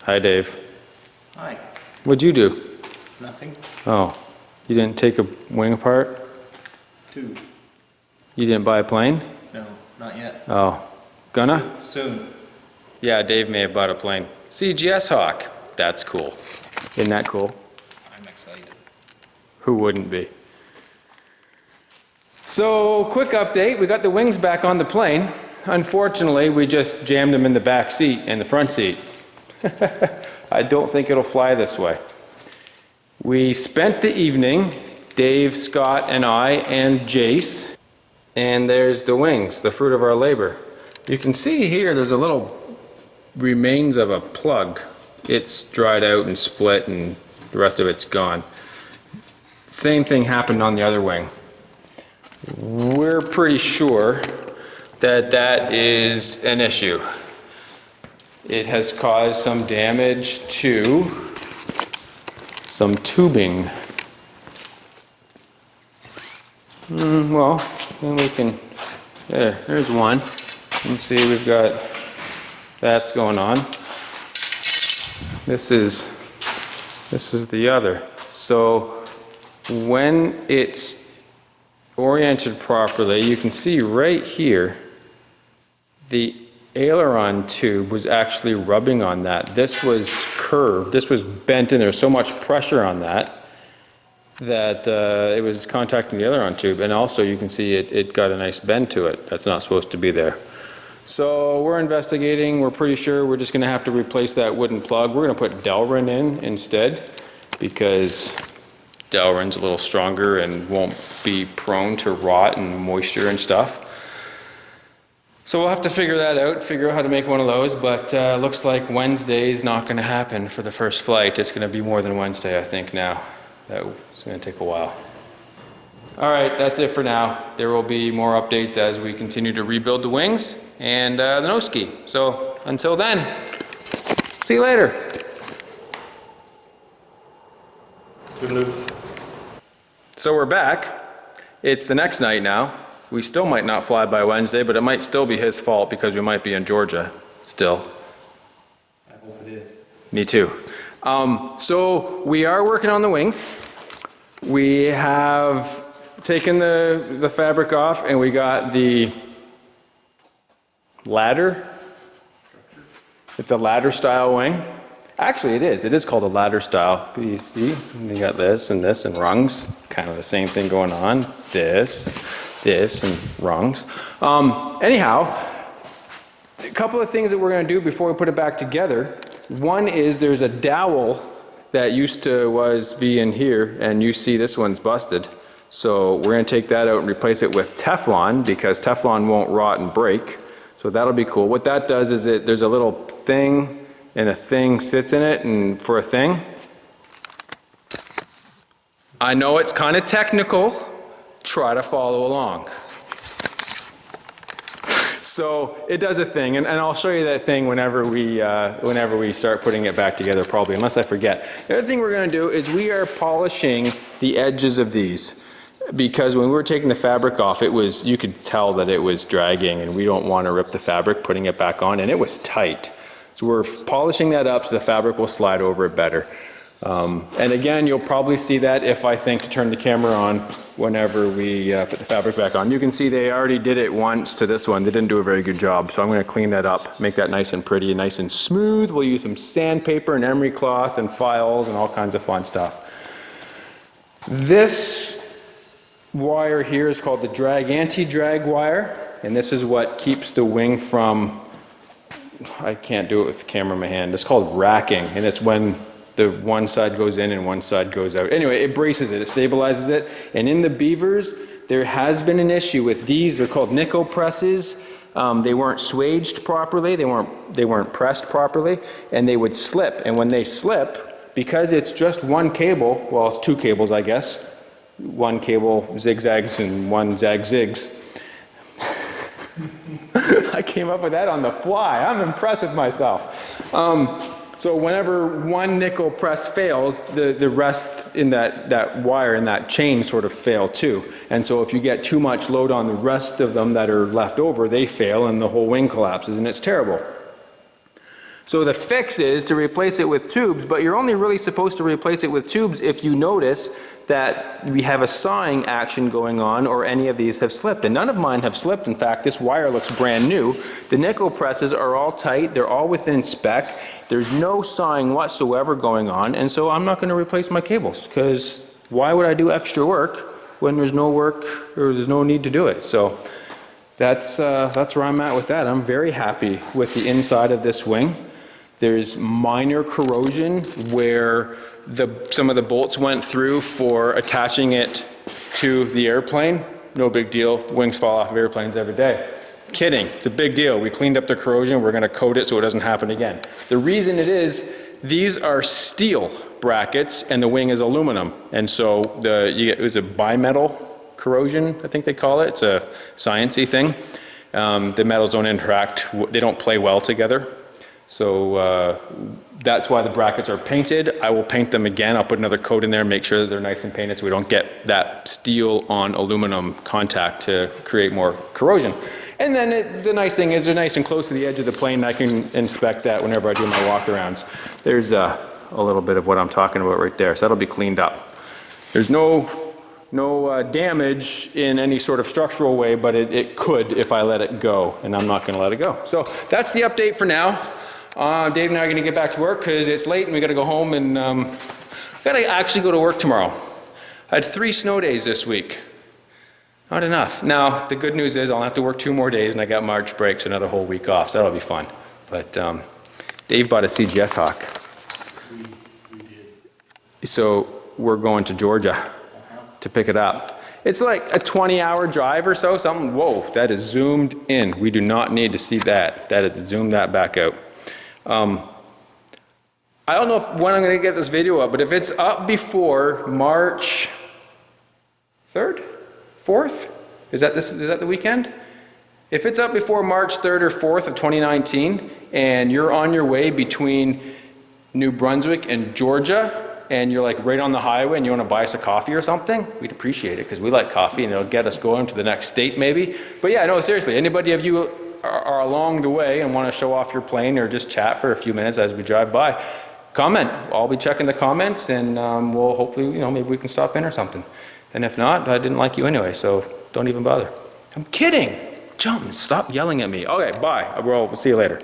Hi, Dave. Hi. What'd you do? Nothing. Oh, you didn't take a wing apart? 2. You didn't buy a plane? No, not yet. Oh, gonna? Soon. Yeah, Dave may have bought a plane. CGS Hawk. That's cool. Isn't that cool? I'm excited. Who wouldn't be? So, quick update. We got the wings back on the plane. Unfortunately, we just jammed them in the back seat and the front seat. I don't think it'll fly this way. We spent the evening, Dave, Scott, and I, and Jace, and there's the wings, the fruit of our labor. You can see here there's a little remains of a plug. It's dried out and split and the rest of it's gone. Same thing happened on the other wing. We're pretty sure that that is an issue. It has caused some damage to some tubing. Well, then we can, there's one. You can see we've got, that's going on. This is the other. So when it's oriented properly, you can see right here, the aileron tube was actually rubbing on that. This was curved, this was bent in. There was so much pressure on that it was contacting the aileron tube, and also you can see it got a nice bend to it. That's not supposed to be there. So we're investigating. We're pretty sure we're just going to have to replace that wooden plug. We're going to put Delrin in instead because Delrin's a little stronger and won't be prone to rot and moisture and stuff. So we'll have to figure that out, figure out how to make one of those, but looks like Wednesday's not going to happen for the first flight. It's going to be more than Wednesday, I think, now. That's going to take a while. All right, that's it for now. There will be more updates as we continue to rebuild the wings and the nose ski. So until then, see you later. Toodaloo. So we're back. It's the next night now. We still might not fly by Wednesday, but it might still be his fault because we might be in Georgia still. I hope it is. Me too. So we are working on the wings. We have taken the fabric off and we got the ladder. It's a ladder style wing. Actually, it is. It is called a ladder style. You see, you got this and rungs. Kind of the same thing going on. This and rungs. Anyhow, a couple of things that we're going to do before we put it back together. One is there's a dowel that used to be in here, and you see this one's busted. So we're going to take that out and replace it with Teflon because Teflon won't rot and break. So that'll be cool. What that does is there's a little thing and a thing sits in it and for a thing. I know it's kind of technical. Try to follow along. So it does a thing, and I'll show you that thing whenever we start putting it back together, probably, unless I forget. The other thing we're going to do is we are polishing the edges of these, because when we were taking the fabric off, you could tell that it was dragging, and we don't want to rip the fabric putting it back on, and it was tight. So we're polishing that up so the fabric will slide over it better. And again, you'll probably see that if I think to turn the camera on whenever we put the fabric back on. You can see they already did it once to this one. They didn't do a very good job, so I'm going to clean that up, make that nice and pretty and nice and smooth. We'll use some sandpaper and emery cloth and files and all kinds of fun stuff. This wire here is called the anti-drag wire, and this is what keeps the wing from, I can't do it with the camera in my hand, it's called racking, and it's when the one side goes in and one side goes out. Anyway, it braces it, it stabilizes it. And in the Beavers, there has been an issue with these. They're called Nico presses. They weren't swaged properly. They weren't pressed properly, and they would slip. And when they slip, because it's just one cable, well, it's two cables, I guess. One cable zigzags and one zag-zigs. I came up with that on the fly. I'm impressed with myself. So whenever one nickel press fails, the rest in that wire and that chain sort of fail too. And so if you get too much load on the rest of them that are left over, they fail and the whole wing collapses, and it's terrible. So the fix is to replace it with tubes, but you're only really supposed to replace it with tubes if you notice that we have a sawing action going on or any of these have slipped. And none of mine have slipped. In fact, this wire looks brand new. The nickel presses are all tight. They're all within spec. There's no sawing whatsoever going on. And so I'm not going to replace my cables, because why would I do extra work when there's no work or there's no need to do it? So that's where I'm at with that. I'm very happy with the inside of this wing. There's minor corrosion where some of the bolts went through for attaching it to the airplane. No big deal. Wings fall off of airplanes every day. Kidding. It's a big deal. We cleaned up the corrosion. We're going to coat it so it doesn't happen again. The reason it is, these are steel brackets and the wing is aluminum. And so it was a bimetal corrosion, I think they call it. It's a sciencey thing. The metals don't interact. They don't play well together. So that's why the brackets are painted. I will paint them again. I'll put another coat in there, make sure that they're nice and painted so we don't get that steel on aluminum contact to create more corrosion. And then the nice thing is they're nice and close to the edge of the plane. I can inspect that whenever I do my walk-arounds. There's a little bit of what I'm talking about right there. So that'll be cleaned up. There's no damage in any sort of structural way, but it could if I let it go, and I'm not going to let it go. So that's the update for now. Dave and I are going to get back to work because it's late and we got to go home, and got to actually go to work tomorrow. I had 3 snow days this week. Not enough. Now, the good news is I'll have to work 2 more days, and I got March break, so another whole week off, so that'll be fun. But Dave bought a CGS Hawk. We did. So we're going to Georgia to pick it up. It's like a 20-hour drive or so, something. Whoa, that is zoomed in. We do not need to see that. That is zoom that back out. I don't know when I'm going to get this video up, but if it's up before March 3rd, 4th, is that the weekend? If it's up before March 3rd or 4th of 2019, and you're on your way between New Brunswick and Georgia, and you're like right on the highway and you want to buy us a coffee or something, we'd appreciate it because we like coffee and it'll get us going to the next state maybe. But yeah, no, seriously, anybody of you are along the way and want to show off your plane or just chat for a few minutes as we drive by, comment. I'll be checking the comments, and we'll hopefully, maybe we can stop in or something. And if not, I didn't like you anyway, so don't even bother. I'm kidding. Stop yelling at me. Okay, bye. We'll see you later.